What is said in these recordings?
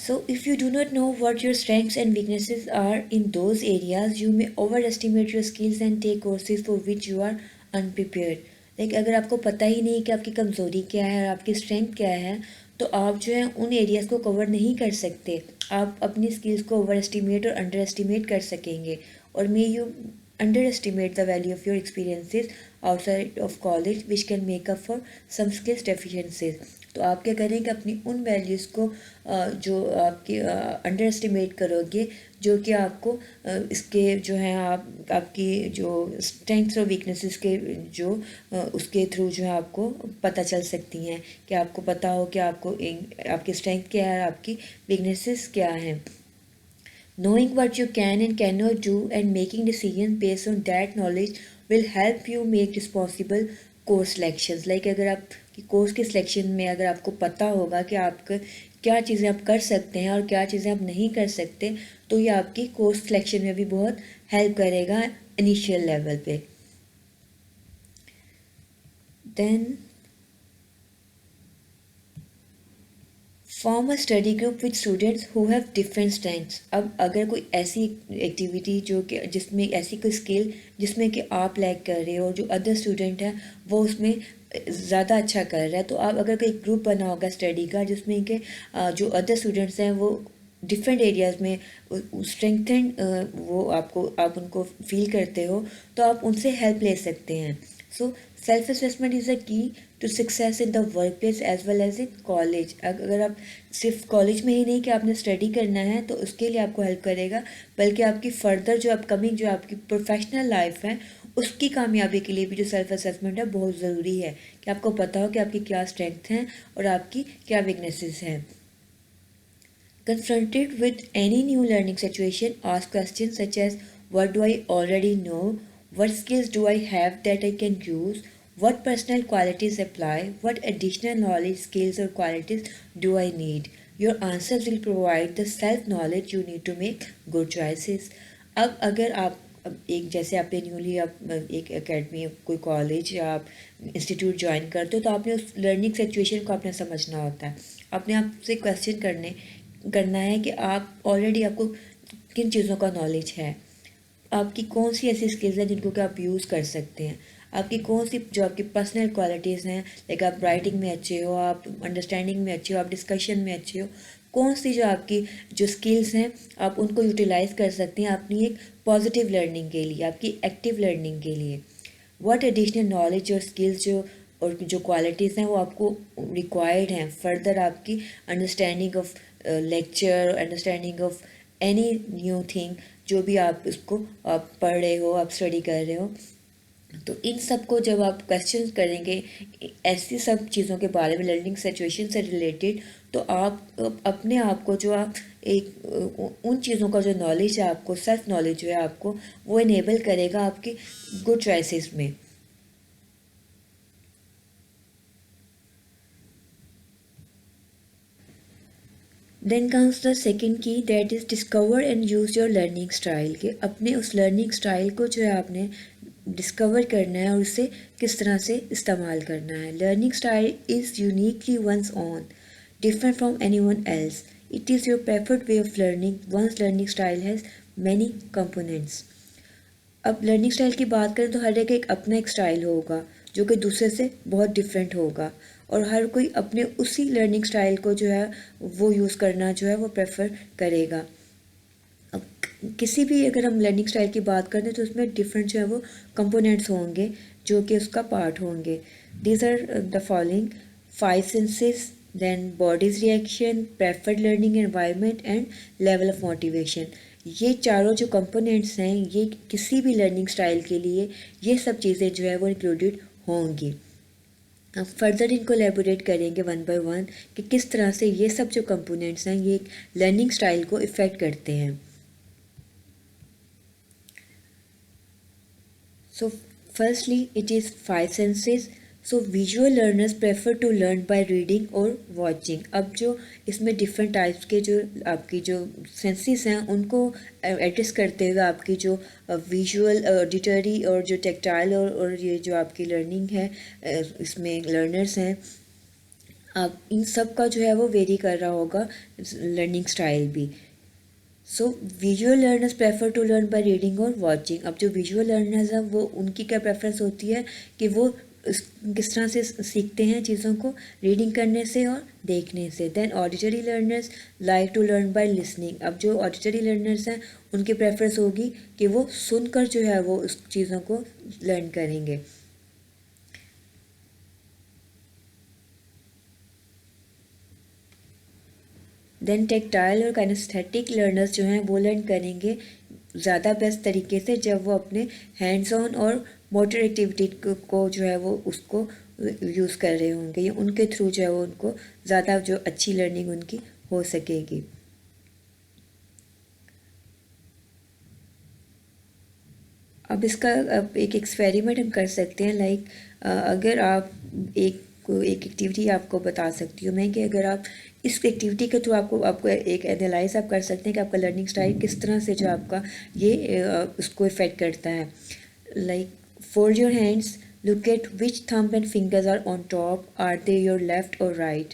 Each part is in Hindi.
So, if you do not know what your strengths and weaknesses are in those areas, you may overestimate your skills and take courses for which you are unprepared. अगर आपको पता ही नहीं कि आपकी कमज़ोरी क्या है और आपकी स्ट्रेंथ क्या है, तो आप जो है उन एरियाज़ को कवर नहीं कर सकते. आप अपनी स्किल्स को ओवर एस्टिमेट और अंडर एस्टिमेट कर सकेंगे. और may you underestimate the value of your experiences outside of college which can make up for some skills deficiencies. तो आप क्या करें कि अपनी उन वैल्यूज़ को जो आपके अंडर एस्टिमेट करोगे, जो कि आपको इसके जो है आपकी जो स्ट्रेंथ्स और वीकनेसेस के जो उसके थ्रू जो है आपको पता चल सकती हैं, कि आपको पता हो कि आपकी स्ट्रेंथ क्या है, आपकी वीकनेसेस क्या हैं. Knowing what you can and cannot do and making decisions based on that knowledge will help you make responsible course selections. अगर आप कोर्स के सिलेक्शन में अगर आपको पता होगा कि आपका क्या चीज़ें आप कर सकते हैं और क्या चीज़ें आप नहीं कर सकते, तो ये आपकी कोर्स सिलेक्शन में भी बहुत हेल्प करेगा इनिशियल लेवल पे. Then form a study group with students who have different strengths. अब अगर कोई ऐसी एक्टिविटी जो कि जिसमें ऐसी कोई स्किल जिसमें कि आप लैक कर रहे हो, जो अदर स्टूडेंट है वो उसमें ज़्यादा अच्छा कर रहा है, तो आप अगर कोई ग्रुप बना होगा स्टडी का जिसमें कि जो अदर स्टूडेंट्स हैं वो डिफरेंट एरियाज़ में स्ट्रेंथन वो आप उनको फील करते हो, तो आप उनसे हेल्प ले सकते हैं. So self assessment is a key to success in the work place as well as in college. अगर आप सिर्फ कॉलेज में ही नहीं कि आपने स्टडी करना है तो उसके लिए आपको हेल्प करेगा, बल्कि आपकी फ़र्दर जो अपकमिंग जो आपकी प्रोफेशनल लाइफ है उसकी कामयाबी के लिए भी जो सेल्फ असेसमेंट है बहुत ज़रूरी है, कि आपको पता हो कि आपकी क्या स्ट्रेंथ हैं और आपकी क्या वीकनेसेस हैं. Confronted with any new learning situation, ask questions such as what do I already know, what skills do I have that I can use, what personal qualities apply, what additional knowledge, skills or qualities do I need. Your answers will provide the self-knowledge you need to make good choices. अब अगर आप एक जैसे आपने न्यूली आप एक एकेडमी कोई कॉलेज या आप इंस्टीट्यूट ज्वाइन करते हो, तो आपने उस लर्निंग सिचुएशन को आपने समझना होता है. अपने आप से क्वेश्चन करना है कि आप ऑलरेडी आपको किन चीज़ों का नॉलेज है, आपकी कौन सी ऐसी स्किल्स हैं जिनको कि आप यूज़ कर सकते हैं, आपकी कौन सी जो आपकी पर्सनल क्वालिटीज़ हैं, आप राइटिंग में अच्छे हो, आप अंडरस्टैंडिंग में अच्छे हो, आप डिस्कशन में अच्छे हो, कौन सी जो आपकी जो स्किल्स हैं आप उनको यूटिलाइज़ कर सकते हैं अपनी एक पॉजिटिव लर्निंग के लिए, आपकी एक्टिव लर्निंग के लिए. व्हाट एडिशनल नॉलेज और स्किल्स और जो क्वालिटीज़ हैं वो आपको रिक्वायर्ड हैं फर्दर आपकी understanding of lecture, understanding of any new thing, जो भी आप उसको आप पढ़ रहे हो, आप स्टडी कर रहे हो. तो इन सब को जब आप क्वेश्चन करेंगे ऐसी सब चीज़ों के बारे में लर्निंग सिचुएशन से रिलेटेड, तो आप अपने आप को जो आप एक उन चीज़ों का जो नॉलेज है आपको, सेल्फ नॉलेज जो है आपको, वो इनेबल करेगा आपकी गुड चॉइसेस में. देन कम्स द सेकेंड की, that is discover and use your learning style. के अपने उस लर्निंग स्टाइल को जो है आपने डिस्कवर करना है और उसे किस तरह से इस्तेमाल करना है. Learning style is uniquely one's own, different from any one else. It is your preferred way of learning. One's learning style has many components. अब लर्निंग स्टाइल की बात करें तो हर एक अपना एक स्टाइल होगा जो कि दूसरे से बहुत डिफरेंट होगा, और हर कोई अपने उसी लर्निंग स्टाइल को जो है वो यूज़ करना जो है वो प्रेफर करेगा. अब किसी भी अगर हम लर्निंग स्टाइल की बात करते हैं तो उसमें डिफरेंट जो है वो कंपोनेंट्स होंगे जो कि उसका पार्ट होंगे. These are the following: 5 senses, then body's reaction, preferred learning environment and level of motivation. ये चारों जो कंपोनेंट्स हैं ये किसी भी लर्निंग स्टाइल के लिए ये सब चीज़ें जो है वो इंक्लूडेड होंगी. अब फर्दर इनको एलेबोरेट करेंगे वन बाय वन कि किस तरह से ये सब जो कंपोनेंट्स हैं ये लर्निंग स्टाइल को इफ़ेक्ट करते हैं. So firstly it is 5 senses. So visual learners prefer to learn by reading और वॉचिंग. अब जो इसमें डिफरेंट टाइप्स के जो आपकी जो सेंसेस हैं उनको एड्रेस करते हुए आपकी जो विजुअल, ऑडिटरी और जो टेक्टाइल और ये जो आपकी लर्निंग है इसमें लर्नर्स हैं, आप इन सब का जो है वो वेरी कर रहा होगा लर्निंग स्टाइल भी। So visual learners prefer to learn by reading और वॉचिंग। अब जो विजुअल लर्नर्स हैं वो उनकी क्या प्रेफरेंस होती है कि वो किस तरह से सीखते हैं चीज़ों को, रीडिंग करने से और देखने से। Then auditory learners like to learn by listening. अब जो ऑडिटरी लर्नर्स हैं उनकी प्रेफरेंस होगी कि वो सुनकर जो है वो उस चीज़ों को लर्न करेंगे। देन टेक्टाइल और काइनेस्थेटिक लर्नर्स जो हैं वो लर्न करेंगे ज़्यादा बेस्ट तरीके से जब वो अपने हैंड्स ऑन और मोटर एक्टिविटी को जो है वो उसको यूज़ कर रहे होंगे, या उनके थ्रू जो है वो उनको ज़्यादा जो अच्छी लर्निंग उनकी हो सकेगी। अब इसका अब एक एक्सपेरिमेंट हम कर सकते हैं। लाइक अगर आप एक एक्टिविटी आपको बता सकती हूँ मैं कि अगर आप इस एक्टिविटी के थ्रू आपको आपको एक एनालाइज आप कर सकते हैं कि आपका लर्निंग स्टाइल किस तरह से जो आपका ये उसको इफ़ेक्ट करता है। Like fold your hands, look at which thumb and fingers are on top, are they your left और राइट।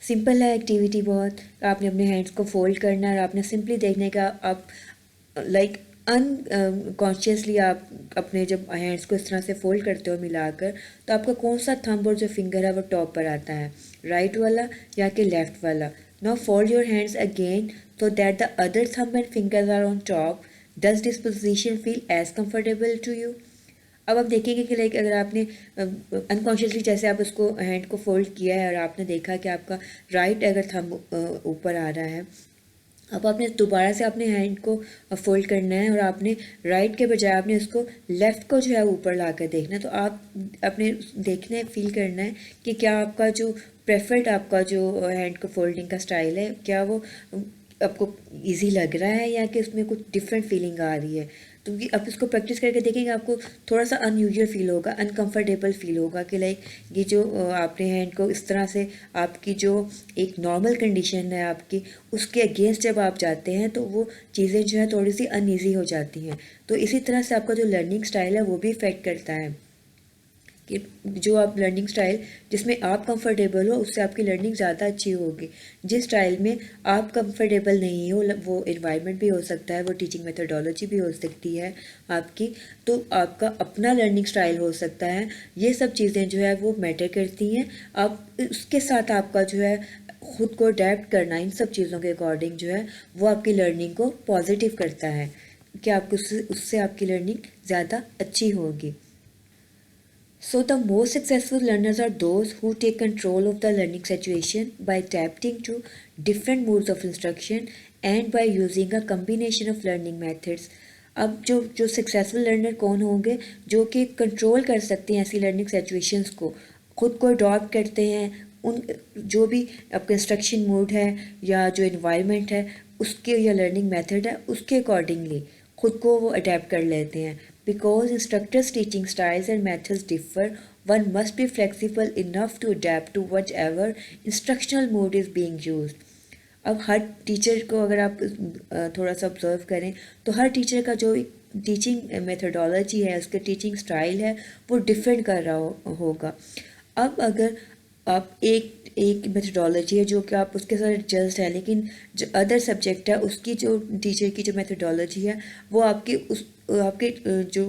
सिंपल है एक्टिविटी बहुत। आपने अपने हैंड्स को फोल्ड करना है और आपने सिंपली देखने का आप लाइक अनकॉन्शियसली आप अपने जब हैंड्स को इस तरह से फोल्ड करते हो मिलाकर, तो आपका कौन सा थंब और जो फिंगर है वो टॉप पर आता है, राइट वाला या कि लेफ्ट वाला। Now fold your hands again so that the other thumb and fingers are on top. Does this position feel as comfortable to you. अब आप देखेंगे कि लाइक अगर आपने अनकॉन्शियसली जैसे आप उसको हैंड को फोल्ड किया है और आपने देखा कि आपका राइट अगर थंब ऊपर आ रहा है, अब आपने दोबारा से अपने हैंड को फोल्ड करना है और आपने राइट के बजाय आपने उसको लेफ़्ट को जो है ऊपर ला कर देखना है। तो आप अपने देखना है, फील करना है कि क्या आपका जो प्रेफर्ड आपका जो हैंड को फोल्डिंग का स्टाइल है, क्या वो आपको इजी लग रहा है या कि उसमें कुछ डिफरेंट फीलिंग आ रही है। तो आप इसको प्रैक्टिस करके देखेंगे, आपको थोड़ा सा अनयूजुअल फील होगा, अनकंफर्टेबल फील होगा कि लाइक ये जो आपने हैंड को इस तरह से आपकी जो एक नॉर्मल कंडीशन है आपकी उसके अगेंस्ट जब आप जाते हैं तो वो चीज़ें जो है थोड़ी सी अनईजी हो जाती हैं। तो इसी तरह से आपका जो लर्निंग स्टाइल है वो भी इफ़ेक्ट करता है कि जो आप लर्निंग स्टाइल जिसमें आप कंफर्टेबल हो उससे आपकी लर्निंग ज़्यादा अच्छी होगी। जिस स्टाइल में आप कंफर्टेबल नहीं हो, वो इन्वायरमेंट भी हो सकता है, वो टीचिंग मेथडोलॉजी भी हो सकती है आपकी, तो आपका अपना लर्निंग स्टाइल हो सकता है। ये सब चीज़ें जो है वो मैटर करती हैं। आप उसके साथ आपका जो है खुद को अडेप्ट करना इन सब चीज़ों के अकॉर्डिंग जो है वो आपकी लर्निंग को पॉजिटिव करता है कि आपको उससे आपकी लर्निंग ज़्यादा अच्छी होगी। So the most successful learners are those who take control of the learning situation by adapting to different modes of instruction and by using a combination of learning methods. अब जो जो सक्सेसफुल लर्नर कौन होंगे, जो कि कंट्रोल कर सकते हैं ऐसी लर्निंग सिचुएशंस को, खुद को अडॉप्ट करते हैं उन जो भी आपका इंस्ट्रक्शन मोड है या जो इन्वायरमेंट है उसके या लर्निंग मेथड है उसके अकॉर्डिंगली खुद को वो अडेप्ट कर लेते हैं। Because instructors' teaching styles and methods differ, one must be flexible enough to adapt to whatever instructional mode is being used. अब हर टीचर को अगर आप थोड़ा सा ऑब्जर्व करें तो हर टीचर का जो टीचिंग मेथडोलॉजी है, उसका टीचिंग स्टाइल है, वो डिफरेंट कर रहा होगा। अब अगर आप एक एक मेथडोलॉजी है जो कि आप उसके साथ एडजस्ट है, लेकिन जो अदर सब्जेक्ट है उसकी जो टीचर की जो मेथडोलॉजी है वो आपकी उस आपके जो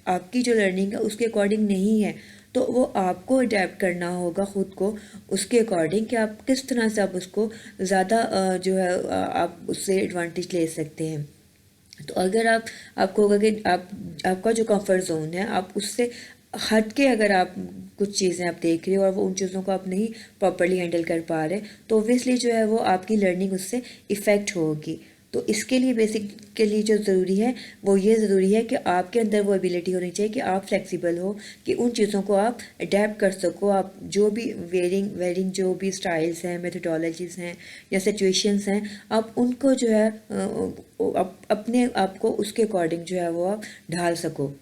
आपकी जो लर्निंग है उसके अकॉर्डिंग नहीं है, तो वो आपको अडेप्ट करना होगा खुद को उसके अकॉर्डिंग कि आप किस तरह से आप उसको ज़्यादा जो है आप उससे एडवांटेज ले सकते हैं। तो अगर आपको होगा कि आपका जो कंफर्ट जोन है आप उससे हट के अगर आप कुछ चीज़ें आप देख रहे हो और वो उन चीज़ों को आप नहीं प्रॉपरली हैंडल कर पा रहे, तो ऑब्वियसली जो है वो आपकी लर्निंग उससे इफ़ेक्ट होगी। तो इसके लिए बेसिकली जो ज़रूरी है वो ये ज़रूरी है कि आपके अंदर वो एबिलिटी होनी चाहिए कि आप फ्लेक्सिबल हो, कि उन चीज़ों को आप अडेप्ट कर सको। आप जो भी वेरिंग जो भी स्टाइल्स हैं, मेथडोलॉजीज़ हैं या सिचुएशंस हैं, आप उनको जो है अपने आप को उसके अकॉर्डिंग जो है वो आप ढाल सको।